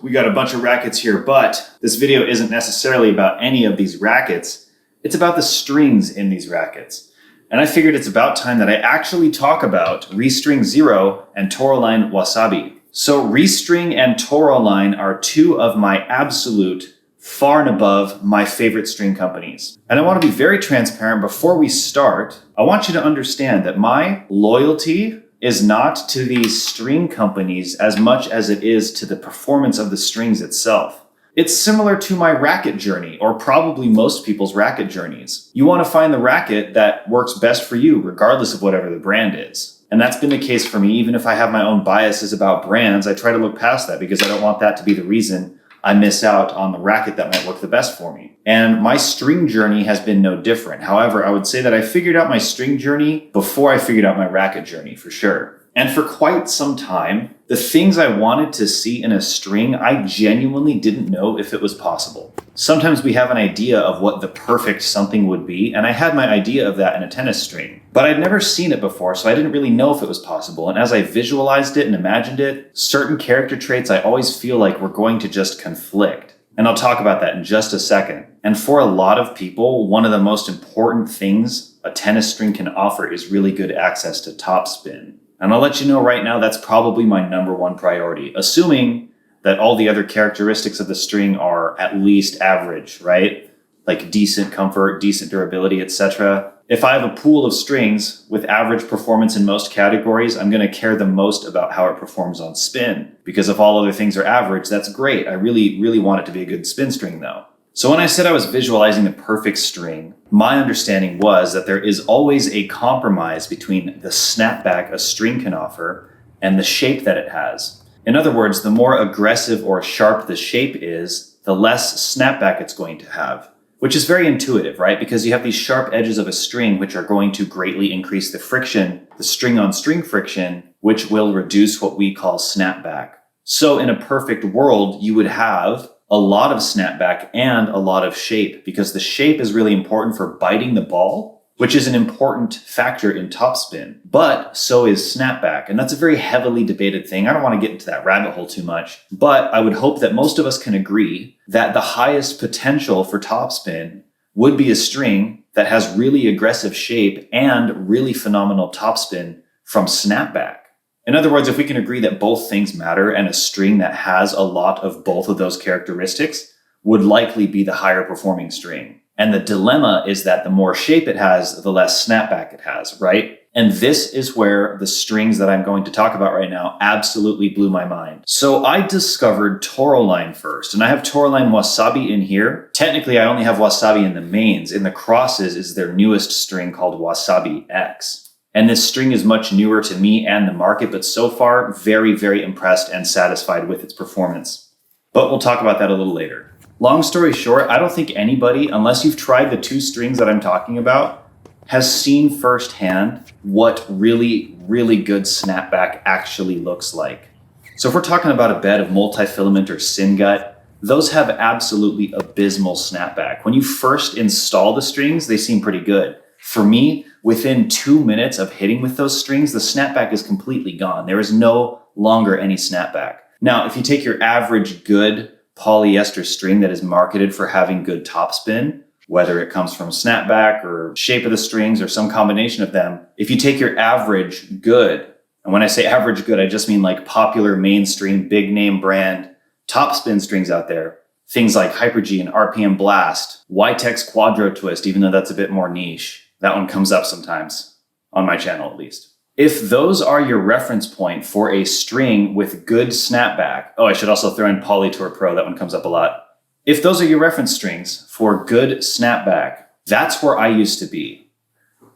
we got a bunch of rackets here, but this video isn't necessarily about any of these rackets. It's about the strings in these rackets. And I figured it's about time that I actually talk about ReString Zero and Toroline Wasabi. So ReString and Toroline are two of my absolute, far and above my favorite string companies. And I want to be very transparent before we start. I want you to understand that my loyalty is not to these string companies as much as it is to the performance of the strings itself. It's similar to my racket journey, or probably most people's racket journeys. You want to find the racket that works best for you, regardless of whatever the brand is. And that's been the case for me. Even if I have my own biases about brands, I try to look past that because I don't want that to be the reason I miss out on the racket that might work the best for me. And my string journey has been no different. However, I would say that I figured out my string journey before I figured out my racket journey, for sure. And for quite some time, the things I wanted to see in a string, I genuinely didn't know if it was possible. Sometimes we have an idea of what the perfect something would be, and I had my idea of that in a tennis string. But I'd never seen it before, so I didn't really know if it was possible. And as I visualized it and imagined it, certain character traits I always feel like were going to just conflict. And I'll talk about that in just a second. And for a lot of people, one of the most important things a tennis string can offer is really good access to topspin. And I'll let you know right now, that's probably my #1 priority, assuming that all the other characteristics of the string are at least average, right? Like decent comfort, decent durability, etc. If I have a pool of strings with average performance in most categories, I'm going to care the most about how it performs on spin. Because if all other things are average, that's great. I really, really want it to be a good spin string though. So when I said I was visualizing the perfect string, my understanding was that there is always a compromise between the snapback a string can offer and the shape that it has. In other words, the more aggressive or sharp the shape is, the less snapback it's going to have. Which is very intuitive, right? Because you have these sharp edges of a string which are going to greatly increase the friction, the string on string friction, which will reduce what we call snapback. So in a perfect world, you would have a lot of snapback and a lot of shape, because the shape is really important for biting the ball, which is an important factor in topspin, but so is snapback. And that's a very heavily debated thing. I don't want to get into that rabbit hole too much, but I would hope that most of us can agree that the highest potential for topspin would be a string that has really aggressive shape and really phenomenal topspin from snapback. In other words, if we can agree that both things matter and a string that has a lot of both of those characteristics would likely be the higher performing string. And the dilemma is that the more shape it has, the less snapback it has, right? And this is where the strings that I'm going to talk about right now absolutely blew my mind. So I discovered Toroline first, and I have Toroline Wasabi in here. Technically, I only have Wasabi in the mains. In the crosses is their newest string called Wasabi X. And this string is much newer to me and the market, but so far, very, very impressed and satisfied with its performance. But we'll talk about that a little later. Long story short, I don't think anybody, unless you've tried the two strings that I'm talking about, has seen firsthand what really, really good snapback actually looks like. So if we're talking about a bed of multi-filament or syngut, those have absolutely abysmal snapback. When you first install the strings, they seem pretty good. For me, within 2 minutes of hitting with those strings, the snapback is completely gone. There is no longer any snapback. Now, if you take your average good polyester string that is marketed for having good topspin, whether it comes from snapback or shape of the strings or some combination of them, if you take your average good, and when I say average good, I just mean like popular mainstream big name brand topspin strings out there, things like Hyper-G and RPM Blast, Ytex Quadro Twist, even though that's a bit more niche. That one comes up sometimes, on my channel at least. If those are your reference point for a string with good snapback, oh, I should also throw in Polytour Pro, that one comes up a lot. If those are your reference strings for good snapback, that's where I used to be.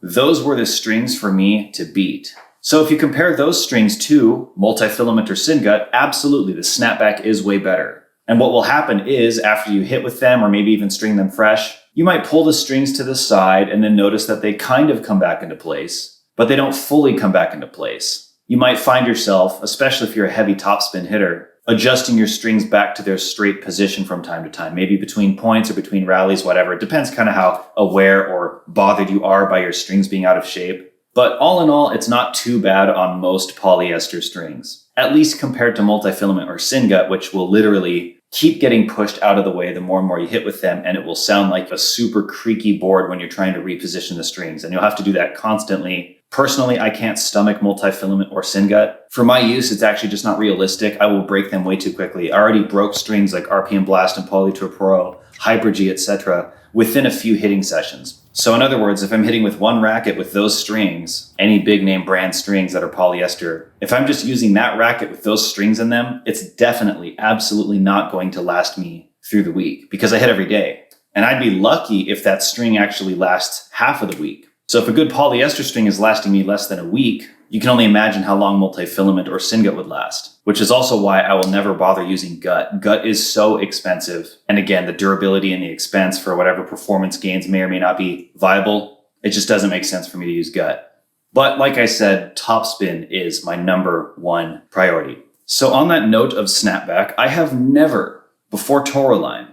Those were the strings for me to beat. So if you compare those strings to multi-filament or syngut, absolutely, the snapback is way better. And what will happen is after you hit with them or maybe even string them fresh, you might pull the strings to the side and then notice that they kind of come back into place, but they don't fully come back into place. You might find yourself, especially if you're a heavy topspin hitter, adjusting your strings back to their straight position from time to time, maybe between points or between rallies, whatever. It depends kind of how aware or bothered you are by your strings being out of shape. But all in all, it's not too bad on most polyester strings, at least compared to multifilament or syngut, which will literally keep getting pushed out of the way the more and more you hit with them, and it will sound like a super creaky board when you're trying to reposition the strings, and you'll have to do that constantly. Personally, I can't stomach multifilament or syngut. For my use, it's actually just not realistic. I will break them way too quickly. I already broke strings like RPM Blast and Polytour Pro, Hyper-G, etc. within a few hitting sessions. So in other words, if I'm hitting with one racket with those strings, any big name brand strings that are polyester, if I'm just using that racket with those strings in them, it's definitely, absolutely not going to last me through the week because I hit every day. And I'd be lucky if that string actually lasts half of the week. So if a good polyester string is lasting me less than a week, you can only imagine how long multifilament or syngut would last, which is also why I will never bother using gut. Gut is so expensive. And again, the durability and the expense for whatever performance gains may or may not be viable, it just doesn't make sense for me to use gut. But like I said, topspin is my number one priority. So on that note of snapback, I have never, before Toroline,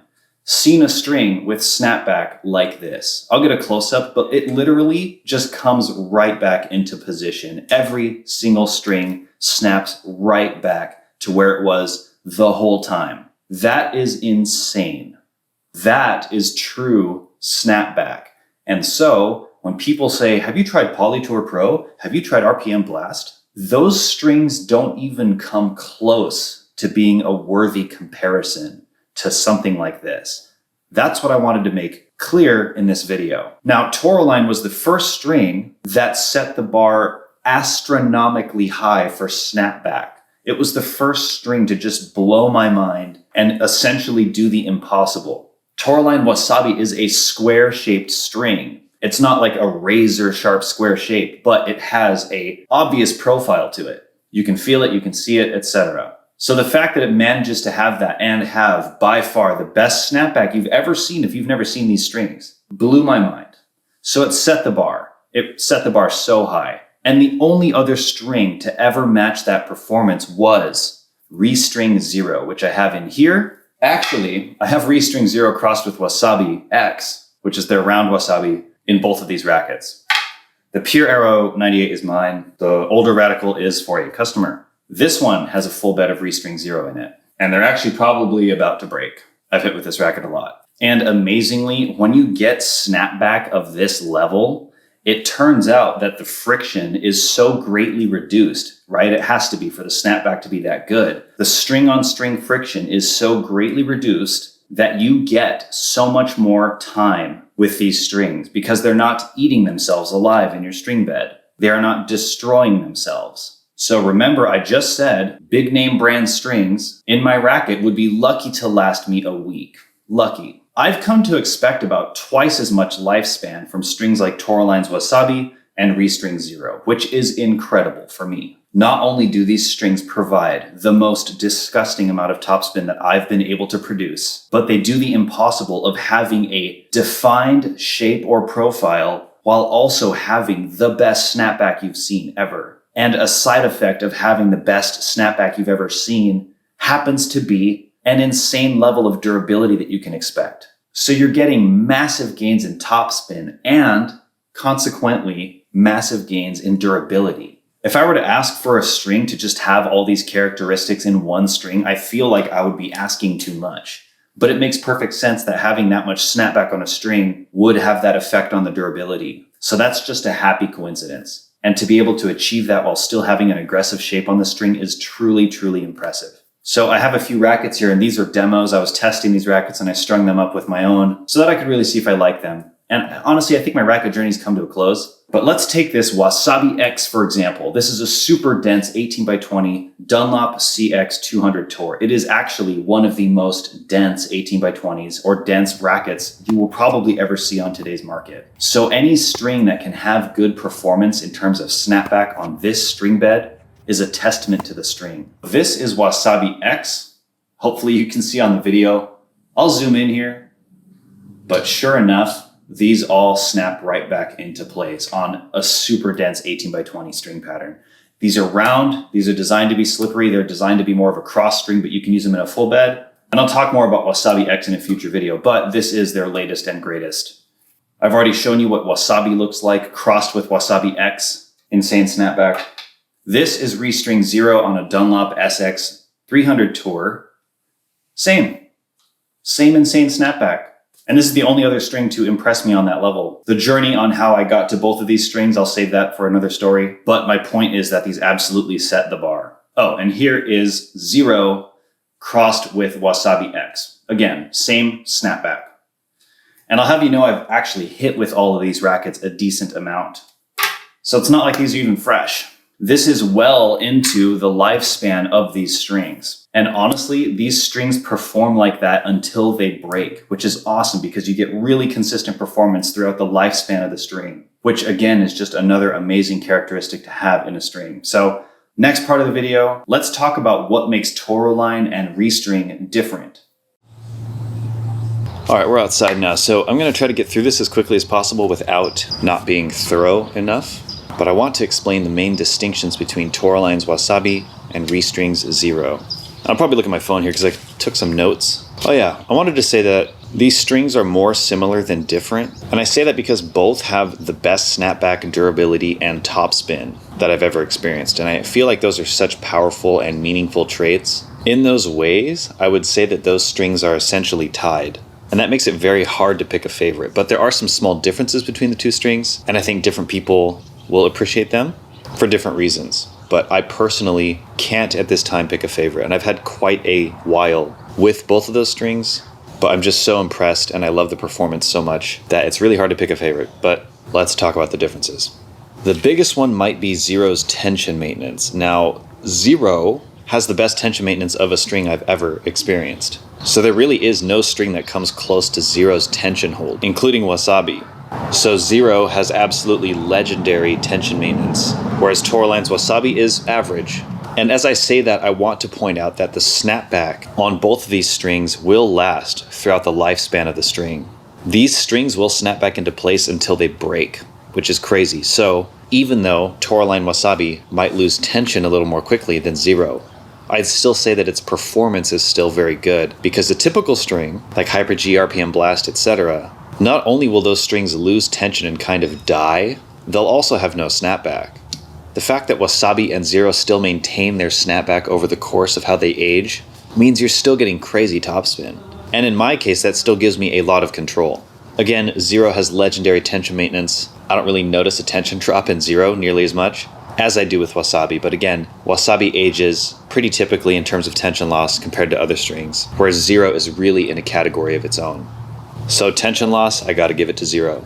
seen a string with snapback like this. I'll get a close-up, but it literally just comes right back into position. Every single string snaps right back to where it was the whole time. That is insane. That is true snapback. And so when people say, have you tried Polytour Pro? Have you tried RPM Blast? Those strings don't even come close to being a worthy comparison to something like this. That's what I wanted to make clear in this video. Now, Toroline was the first string that set the bar astronomically high for snapback. It was the first string to just blow my mind and essentially do the impossible. Toroline Wasabi is a square-shaped string. It's not like a razor-sharp square shape, but it has an obvious profile to it. You can feel it, you can see it, etc. So the fact that it manages to have that and have by far the best snapback you've ever seen if you've never seen these strings blew my mind. So it set the bar. It set the bar so high. And the only other string to ever match that performance was ReString 0, which I have in here. Actually, I have ReString 0 crossed with Wasabi X, which is their round Wasabi, in both of these rackets. The Pure Aero 98 is mine. The older Radical is for a customer. This one has a full bed of ReString 0 in it, and they're actually probably about to break. I've hit with this racket a lot. And amazingly, when you get snapback of this level, it turns out that the friction is so greatly reduced, right? It has to be for the snapback to be that good. The string-on-string friction is so greatly reduced that you get so much more time with these strings because they're not eating themselves alive in your string bed. They are not destroying themselves. So remember, I just said big name brand strings in my racket would be lucky to last me a week. Lucky. I've come to expect about twice as much lifespan from strings like Toroline's Wasabi and ReString 0, which is incredible for me. Not only do these strings provide the most disgusting amount of topspin that I've been able to produce, but they do the impossible of having a defined shape or profile while also having the best snapback you've seen ever. And a side effect of having the best snapback you've ever seen happens to be an insane level of durability that you can expect. So you're getting massive gains in topspin and consequently massive gains in durability. If I were to ask for a string to just have all these characteristics in one string, I feel like I would be asking too much. But it makes perfect sense that having that much snapback on a string would have that effect on the durability. So that's just a happy coincidence. And to be able to achieve that while still having an aggressive shape on the string is truly, truly impressive. So I have a few rackets here, and these are demos. I was testing these rackets and I strung them up with my own so that I could really see if I like them. And honestly, I think my racket journey's come to a close. But let's take this Wasabi X, for example. This is a super dense 18x20 Dunlop CX 200 Tour. It is actually one of the most dense 18x20s or dense rackets you will probably ever see on today's market. So any string that can have good performance in terms of snapback on this string bed is a testament to the string. This is Wasabi X. Hopefully you can see on the video. I'll zoom in here, but sure enough, these all snap right back into place on a super dense 18x20 string pattern. These are round. These are designed to be slippery. They're designed to be more of a cross string, but you can use them in a full bed. And I'll talk more about Wasabi X in a future video, but this is their latest and greatest. I've already shown you what Wasabi looks like crossed with Wasabi X. Insane Snapback. This is ReString 0 on a Dunlop SX 300 tour. Same insane snapback. And this is the only other string to impress me on that level. The journey on how I got to both of these strings, I'll save that for another story. But my point is that these absolutely set the bar. Oh, and here is 0 crossed with Wasabi X. Again, same snapback. And I'll have you know I've actually hit with all of these rackets a decent amount. So it's not like these are even fresh. This is well into the lifespan of these strings. And honestly, these strings perform like that until they break, which is awesome because you get really consistent performance throughout the lifespan of the string, which again is just another amazing characteristic to have in a string. So next part of the video, let's talk about what makes Toroline and ReString different. All right, we're outside now, so I'm gonna try to get through this as quickly as possible without not being thorough enough. But I want to explain the main distinctions between Toroline's Wasabi and ReString's 0. I'll probably look at my phone here because I took some notes. Oh yeah, I wanted to say that these strings are more similar than different. And I say that because both have the best snapback durability and topspin that I've ever experienced. And I feel like those are such powerful and meaningful traits. In those ways, I would say that those strings are essentially tied. And that makes it very hard to pick a favorite. But there are some small differences between the two strings, and I think different people will appreciate them for different reasons. But I personally can't at this time pick a favorite. And I've had quite a while with both of those strings, but I'm just so impressed and I love the performance so much that it's really hard to pick a favorite. But let's talk about the differences. The biggest one might be 0's tension maintenance. Now, 0 has the best tension maintenance of a string I've ever experienced. So there really is no string that comes close to 0's tension hold, including Wasabi. So 0 has absolutely legendary tension maintenance, whereas Toroline's Wasabi is average. And as I say that, I want to point out that the snapback on both of these strings will last throughout the lifespan of the string. These strings will snap back into place until they break, which is crazy. So even though Toroline Wasabi might lose tension a little more quickly than 0, I'd still say that its performance is still very good, because a typical string, like Hyper G, RPM Blast, etc., not only will those strings lose tension and kind of die, they'll also have no snapback. The fact that Wasabi and 0 still maintain their snapback over the course of how they age means you're still getting crazy topspin. And in my case, that still gives me a lot of control. Again, 0 has legendary tension maintenance. I don't really notice a tension drop in 0 nearly as much as I do with Wasabi, but again, Wasabi ages pretty typically in terms of tension loss compared to other strings, whereas 0 is really in a category of its own. So tension loss, I gotta give it to 0.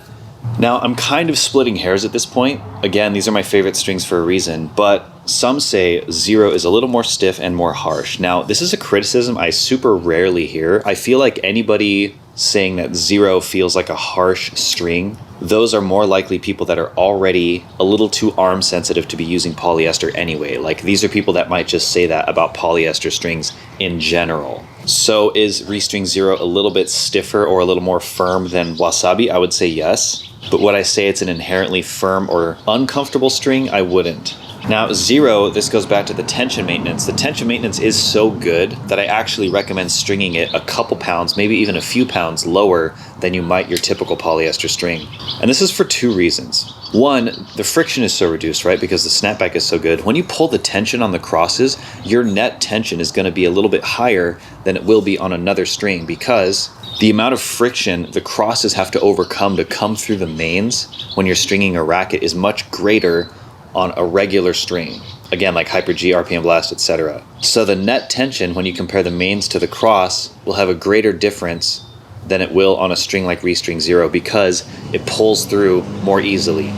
Now, I'm kind of splitting hairs at this point. Again, these are my favorite strings for a reason, but some say 0 is a little more stiff and more harsh. Now, this is a criticism I super rarely hear. I feel like anybody saying that 0 feels like a harsh string, those are more likely people that are already a little too arm sensitive to be using polyester anyway. Like, these are people that might just say that about polyester strings in general. So is ReString 0 a little bit stiffer or a little more firm than Wasabi? I would say yes. But would I say it's an inherently firm or uncomfortable string? I wouldn't. Now 0, this goes back to the tension maintenance. The tension maintenance is so good that I actually recommend stringing it a couple pounds, maybe even a few pounds lower than you might your typical polyester string. And this is for two reasons. One, the friction is so reduced, right? Because the snapback is so good. When you pull the tension on the crosses, your net tension is going to be a little bit higher than it will be on another string, because the amount of friction the crosses have to overcome to come through the mains when you're stringing a racket is much greater on a regular string. Again, like Hyper G, RPM Blast, etc. So the net tension, when you compare the mains to the cross, will have a greater difference than it will on a string like ReString 0, because it pulls through more easily.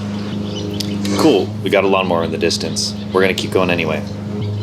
Cool, we got a lawnmower in the distance. We're gonna keep going anyway.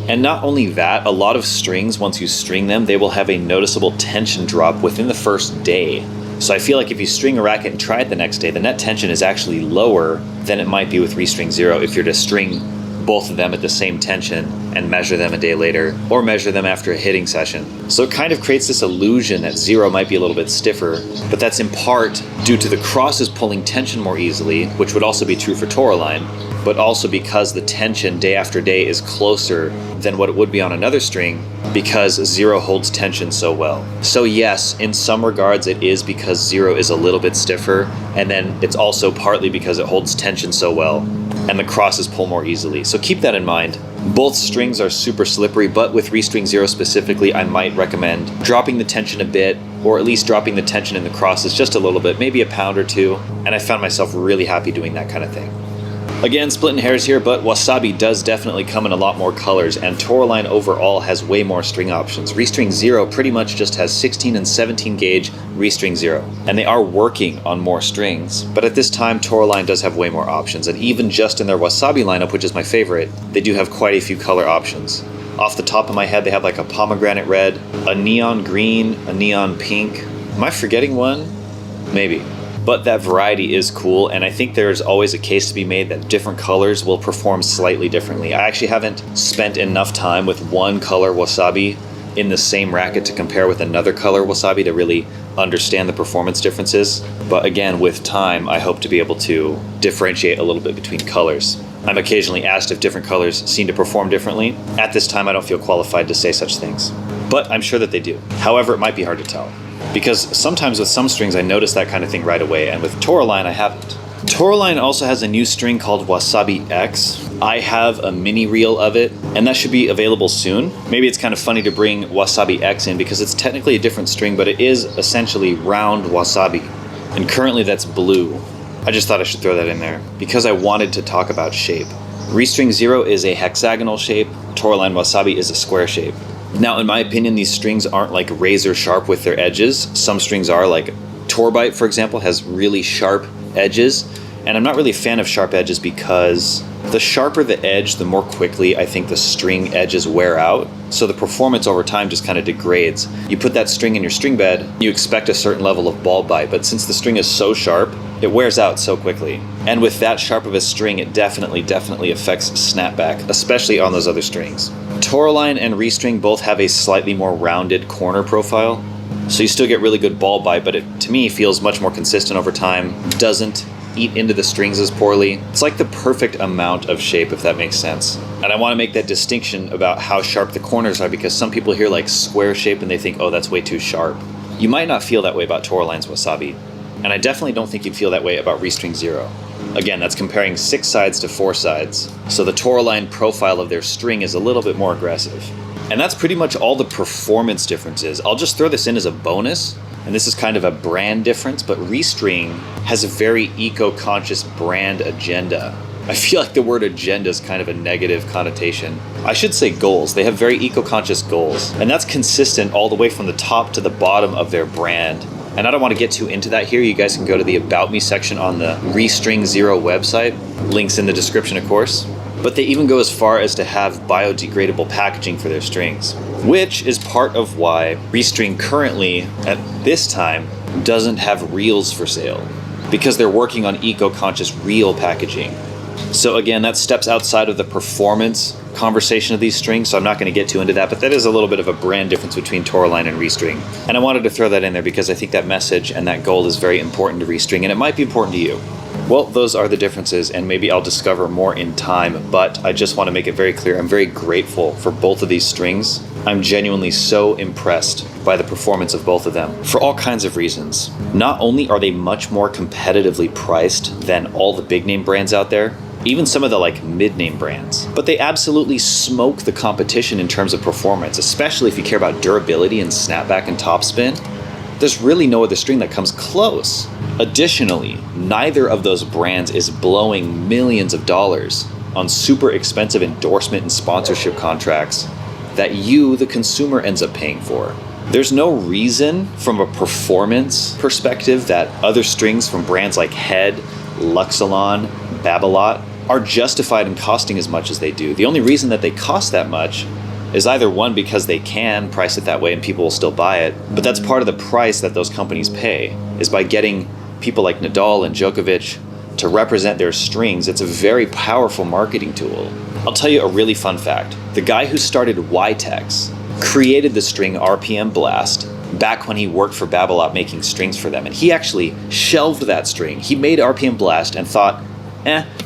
And not only that, a lot of strings, once you string them, they will have a noticeable tension drop within the first day. So I feel like if you string a racket and try it the next day, the net tension is actually lower than it might be with ReString 0 if you're to string both of them at the same tension and measure them a day later, or measure them after a hitting session. So it kind of creates this illusion that 0 might be a little bit stiffer, but that's in part due to the crosses pulling tension more easily, which would also be true for Toroline, but also because the tension day after day is closer than what it would be on another string, because 0 holds tension so well. So yes, in some regards it is because 0 is a little bit stiffer, and then it's also partly because it holds tension so well. and the crosses pull more easily. So keep that in mind. Both strings are super slippery, but with ReString Zero specifically, I might recommend dropping the tension a bit, or at least dropping the tension in the crosses just a little bit, maybe a pound or two, and I found myself really happy doing that kind of thing. Again, splitting hairs here, but Wasabi does definitely come in a lot more colors, and Toroline overall has way more string options. ReString Zero pretty much just has 16 and 17 gauge ReString Zero, and they are working on more strings, but at this time, Toroline does have way more options, and even just in their Wasabi lineup, which is my favorite, they do have quite a few color options. Off the top of my head, they have like a pomegranate red, a neon green, a neon pink. Am I forgetting one? Maybe. But that variety is cool, and I think there's always a case to be made that different colors will perform slightly differently. I actually haven't spent enough time with one color Wasabi in the same racket to compare with another color Wasabi to really understand the performance differences. But again, with time, I hope to be able to differentiate a little bit between colors. I'm occasionally asked if different colors seem to perform differently. At this time, I don't feel qualified to say such things, but I'm sure that they do. However, it might be hard to tell, because sometimes with some strings I notice that kind of thing right away, and with Toroline I haven't. Toroline also has a new string called Wasabi X. I have a mini reel of it, and that should be available soon. Maybe it's kind of funny to bring Wasabi X in because it's technically a different string, but it is essentially round wasabi, and currently that's blue. I just thought I should throw that in there because I wanted to talk about shape. ReString Zero is a hexagonal shape, Toroline Wasabi is a square shape. Now, in my opinion, these strings aren't like razor sharp with their edges. Some strings are, like Torbite, for example, has really sharp edges. And I'm not really a fan of sharp edges because the sharper the edge, the more quickly I think the string edges wear out. So the performance over time just kind of degrades. You put that string in your string bed, you expect a certain level of ball bite, but since the string is so sharp, it wears out so quickly. And with that sharp of a string, it definitely affects snapback, especially on those other strings. Toroline and ReString both have a slightly more rounded corner profile, so you still get really good ball bite, but it, to me, feels much more consistent over time, doesn't eat into the strings as poorly. It's like the perfect amount of shape, if that makes sense. And I want to make that distinction about how sharp the corners are, because some people hear like square shape and they think, oh, that's way too sharp. You might not feel that way about Toroline's Wasabi, and I definitely don't think you'd feel that way about ReString Zero. Again, that's comparing 6 sides to 4 sides, so the Toroline profile of their string is a little bit more aggressive. And that's pretty much all the performance differences. I'll just throw this in as a bonus, and this is kind of a brand difference, but ReString has a very eco-conscious brand agenda. I feel like the word agenda is kind of a negative connotation. I should say goals. They have very eco-conscious goals, and that's consistent all the way from the top to the bottom of their brand. And I don't want to get too into that here. You guys can go to the About Me section on the ReString Zero website. Links in the description, of course. But they even go as far as to have biodegradable packaging for their strings, which is part of why ReString currently, at this time, doesn't have reels for sale, because they're working on eco-conscious reel packaging. So again, that steps outside of the performance conversation of these strings, so I'm not going to get too into that, but that is a little bit of a brand difference between Toroline and ReString. And I wanted to throw that in there because I think that message and that goal is very important to ReString, and it might be important to you. Well, those are the differences, and maybe I'll discover more in time, but I just want to make it very clear, I'm very grateful for both of these strings. I'm genuinely so impressed by the performance of both of them for all kinds of reasons. Not only are they much more competitively priced than all the big name brands out there, even some of the like mid-name brands, but they absolutely smoke the competition in terms of performance, especially if you care about durability and snapback and topspin. There's really no other string that comes close. Additionally, neither of those brands is blowing millions of dollars on super expensive endorsement and sponsorship contracts that you, the consumer, ends up paying for. There's no reason from a performance perspective that other strings from brands like Head, Luxilon, Babolat are justified in costing as much as they do. The only reason that they cost that much is either one, because they can price it that way and people will still buy it, but that's part of the price that those companies pay, is by getting people like Nadal and Djokovic to represent their strings. It's a very powerful marketing tool. I'll tell you a really fun fact. The guy who started Ytex created the string RPM Blast back when he worked for Babolat making strings for them, and he actually shelved that string. He made RPM Blast and thought,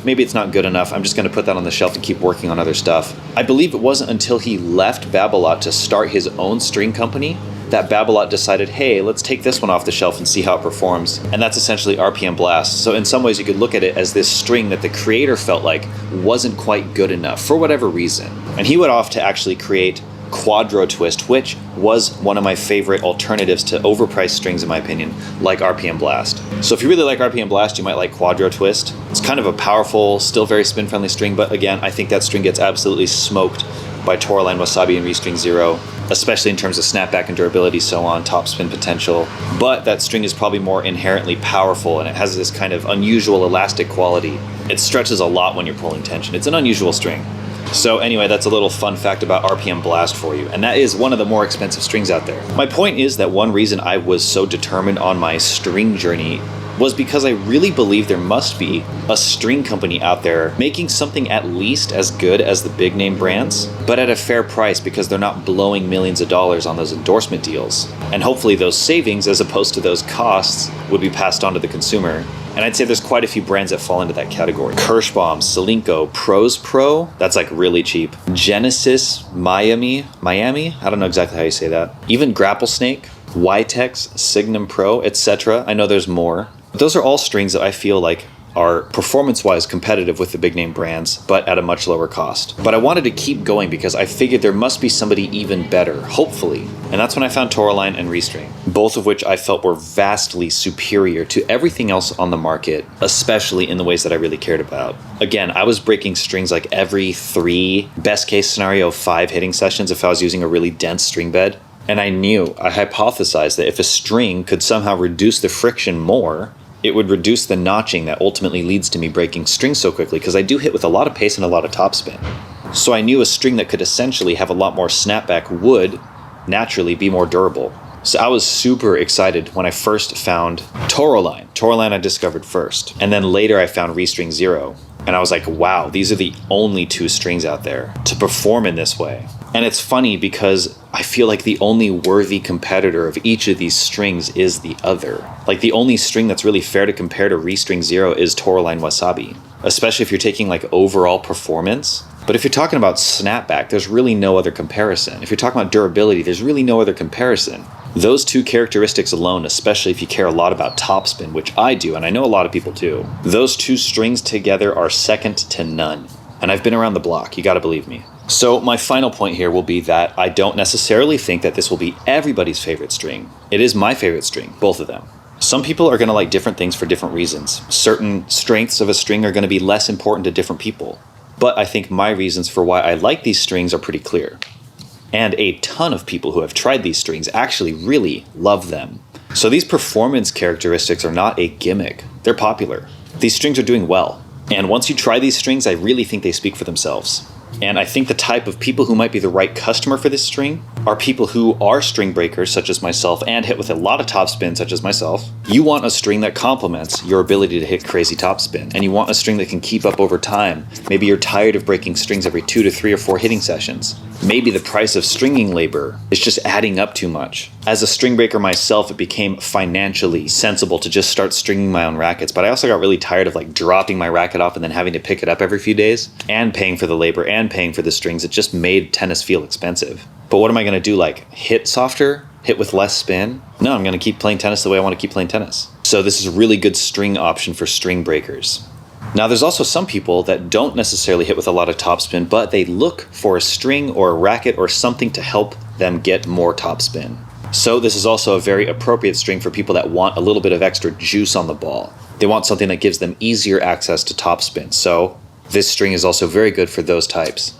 maybe it's not good enough. I'm just going to put that on the shelf and keep working on other stuff. I believe it wasn't until he left Babolat to start his own string company that Babolat decided, hey, let's take this one off the shelf and see how it performs. And that's essentially RPM Blast. So in some ways you could look at it as this string that the creator felt like wasn't quite good enough for whatever reason. And he went off to actually create Quadro Twist, which was one of my favorite alternatives to overpriced strings in my opinion, like RPM Blast. So if you really like RPM Blast, you might like Quadro Twist. It's kind of a powerful, still very spin-friendly string, but again, I think that string gets absolutely smoked by Toroline, Wasabi, and ReString Zero, especially in terms of snapback and durability, so on, top spin potential. But that string is probably more inherently powerful, and it has this kind of unusual elastic quality. It stretches a lot when you're pulling tension. It's an unusual string. So anyway, that's a little fun fact about RPM Blast for you, and that is one of the more expensive strings out there. My point is that one reason I was so determined on my string journey was because I really believe there must be a string company out there making something at least as good as the big name brands, but at a fair price because they're not blowing millions of dollars on those endorsement deals. And hopefully those savings, as opposed to those costs, would be passed on to the consumer. And I'd say there's quite a few brands that fall into that category. Kirschbaum, Solinco, Pros Pro, that's like really cheap. Genesis, Miami, I don't know exactly how you say that. Even Grapplesnake, Ytex, Signum Pro, etc. I know there's more. Those are all strings that I feel like are performance-wise competitive with the big name brands, but at a much lower cost. But I wanted to keep going because I figured there must be somebody even better, hopefully. And that's when I found Toroline and ReString, both of which I felt were vastly superior to everything else on the market, especially in the ways that I really cared about. Again, I was breaking strings like every 3, best case scenario 5 hitting sessions if I was using a really dense string bed. And I hypothesized that if a string could somehow reduce the friction more, it would reduce the notching that ultimately leads to me breaking strings so quickly, because I do hit with a lot of pace and a lot of topspin. So I knew a string that could essentially have a lot more snapback would naturally be more durable. So I was super excited when I first found Toroline. Toroline I discovered first. And then later I found ReString Zero. And I was like, wow, these are the only 2 strings out there to perform in this way. And it's funny because I feel like the only worthy competitor of each of these strings is the other. Like the only string that's really fair to compare to ReString Zero is Toroline Wasabi, especially if you're taking like overall performance. But if you're talking about snapback, there's really no other comparison. If you're talking about durability, there's really no other comparison. Those 2 characteristics alone, especially if you care a lot about topspin, which I do, and I know a lot of people do, those 2 strings together are second to none. And I've been around the block, you gotta believe me. So my final point here will be that I don't necessarily think that this will be everybody's favorite string. It is my favorite string, both of them. Some people are gonna like different things for different reasons. Certain strengths of a string are gonna be less important to different people. But I think my reasons for why I like these strings are pretty clear. And a ton of people who have tried these strings actually really love them. So these performance characteristics are not a gimmick. They're popular. These strings are doing well. And once you try these strings, I really think they speak for themselves. And I think the type of people who might be the right customer for this string are people who are string breakers, such as myself, and hit with a lot of topspin, such as myself. You want a string that complements your ability to hit crazy topspin, and you want a string that can keep up over time. Maybe you're tired of breaking strings every 2 to 3 or 4 hitting sessions. Maybe the price of stringing labor is just adding up too much. As a string breaker myself, it became financially sensible to just start stringing my own rackets, but I also got really tired of like dropping my racket off and then having to pick it up every few days, and paying for the labor and paying for the strings. It just made tennis feel expensive. But what am I gonna do, like hit softer? Hit with less spin? No, I'm gonna keep playing tennis the way I wanna keep playing tennis. So this is a really good string option for string breakers. Now there's also some people that don't necessarily hit with a lot of topspin, but they look for a string or a racket or something to help them get more topspin. So this is also a very appropriate string for people that want a little bit of extra juice on the ball. They want something that gives them easier access to topspin. So this string is also very good for those types.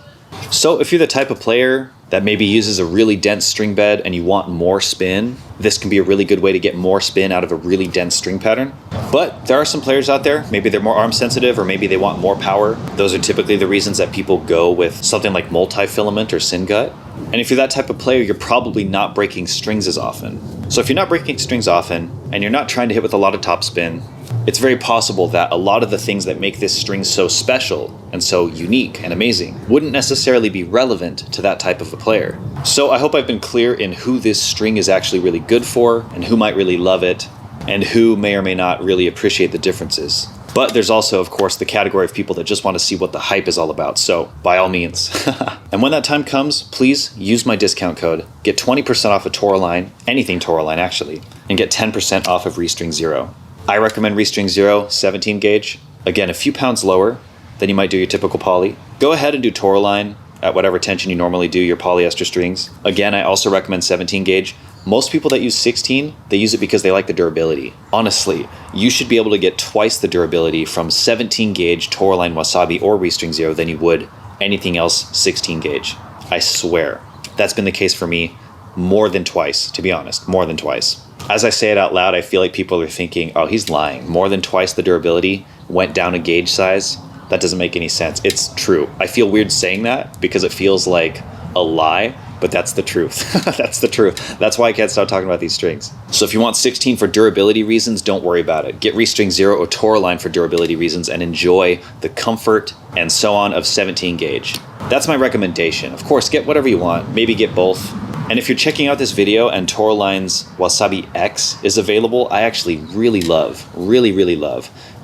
So if you're the type of player that maybe uses a really dense string bed and you want more spin, this can be a really good way to get more spin out of a really dense string pattern. But there are some players out there, maybe they're more arm sensitive or maybe they want more power. Those are typically the reasons that people go with something like multi-filament or Syngut. And if you're that type of player, you're probably not breaking strings as often. So if you're not breaking strings often and you're not trying to hit with a lot of topspin, it's very possible that a lot of the things that make this string so special and so unique and amazing wouldn't necessarily be relevant to that type of a player. So I hope I've been clear in who this string is actually really good for and who might really love it and who may or may not really appreciate the differences. But there's also, of course, the category of people that just want to see what the hype is all about. So by all means. And when that time comes, please use my discount code. Get 20% off of Toroline, anything Toroline actually, and get 10% off of ReString Zero. I recommend ReString Zero 17 gauge. Again, a few pounds lower than you might do your typical poly. Go ahead and do Toroline at whatever tension you normally do your polyester strings. Again, I also recommend 17 gauge. Most people that use 16, they use it because they like the durability. Honestly, you should be able to get twice the durability from 17 gauge Toroline Wasabi or ReString Zero than you would anything else 16 gauge. I swear. That's been the case for me more than twice, to be honest, more than twice. As I say it out loud, I feel like people are thinking, oh, he's lying. More than twice the durability went down a gauge size. That doesn't make any sense. It's true. I feel weird saying that because it feels like a lie, but that's the truth. That's the truth. That's why I can't stop talking about these strings. So if you want 16 for durability reasons, don't worry about it. Get ReString Zero or Toroline for durability reasons and enjoy the comfort and so on of 17 gauge. That's my recommendation. Of course, get whatever you want. Maybe get both. And if you're checking out this video and Toroline's Wasabi X is available, I actually really love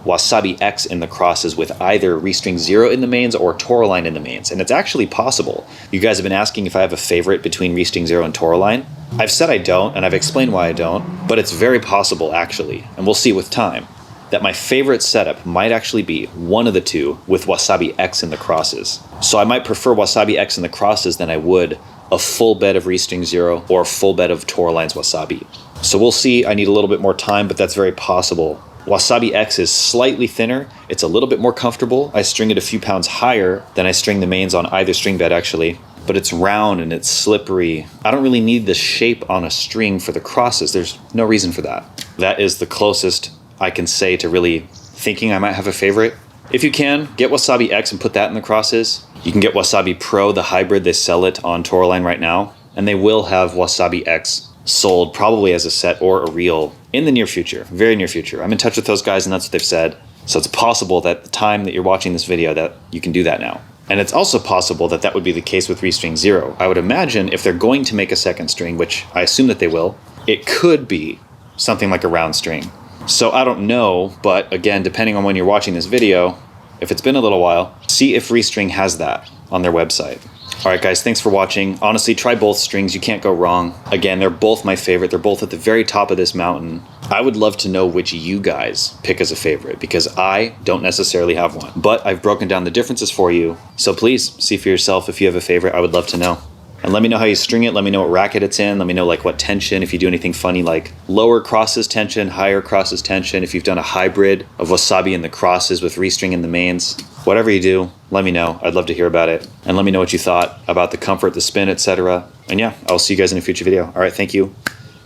Wasabi X in the crosses with either ReString Zero in the mains or Toroline in the mains. And it's actually possible. You guys have been asking if I have a favorite between ReString Zero and Toroline. I've said I don't, and I've explained why I don't, but it's very possible actually, and we'll see with time, that my favorite setup might actually be one of the two with Wasabi X in the crosses. So I might prefer Wasabi X in the crosses than I would a full bed of ReString Zero or a full bed of Toroline's Wasabi. So we'll see. I need a little bit more time, but that's very possible. Wasabi X is slightly thinner. It's a little bit more comfortable. I string it a few pounds higher than I string the mains on either string bed actually, but it's round and it's slippery. I don't really need the shape on a string for the crosses. There's no reason for that. That is the closest I can say to really thinking I might have a favorite. If you can, get Wasabi X and put that in the crosses. You can get Wasabi Pro, the hybrid. They sell it on Toroline right now, and they will have Wasabi X sold probably as a set or a reel in the near future, very near future. I'm in touch with those guys and that's what they've said. So it's possible that the time that you're watching this video that you can do that now. And it's also possible that that would be the case with ReString Zero. I would imagine if they're going to make a second string, which I assume that they will, it could be something like a round string. So I don't know, but again, depending on when you're watching this video, if it's been a little while, see if ReString has that on their website. All right, guys, thanks for watching. Honestly, try both strings. You can't go wrong. Again, they're both my favorite. They're both at the very top of this mountain. I would love to know which you guys pick as a favorite because I don't necessarily have one, but I've broken down the differences for you. So please see for yourself if you have a favorite. I would love to know. And let me know how you string it. Let me know what racket it's in. Let me know like what tension, if you do anything funny like lower crosses tension, higher crosses tension, if you've done a hybrid of Wasabi in the crosses with ReString in the mains. Whatever you do, let me know. I'd love to hear about it. And let me know what you thought about the comfort, the spin, etc. And yeah, I'll see you guys in a future video. All right, thank you.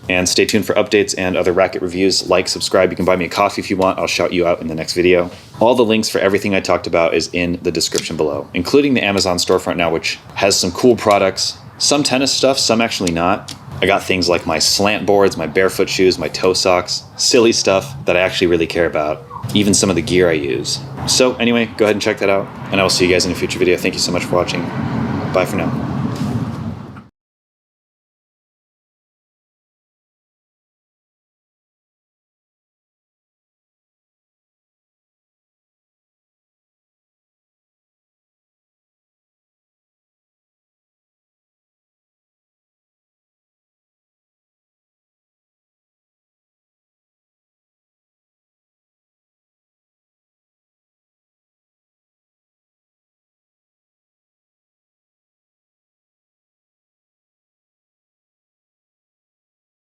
And stay tuned for updates and other racket reviews. Like, subscribe. You can buy me a coffee if you want. I'll shout you out in the next video. All the links for everything I talked about is in the description below, including the Amazon storefront now, which has some cool products. Some tennis stuff, some actually not. I got things like my slant boards, my barefoot shoes, my toe socks, silly stuff that I actually really care about, even some of the gear I use. So anyway, go ahead and check that out, and I will see you guys in a future video. Thank you so much for watching. Bye for now.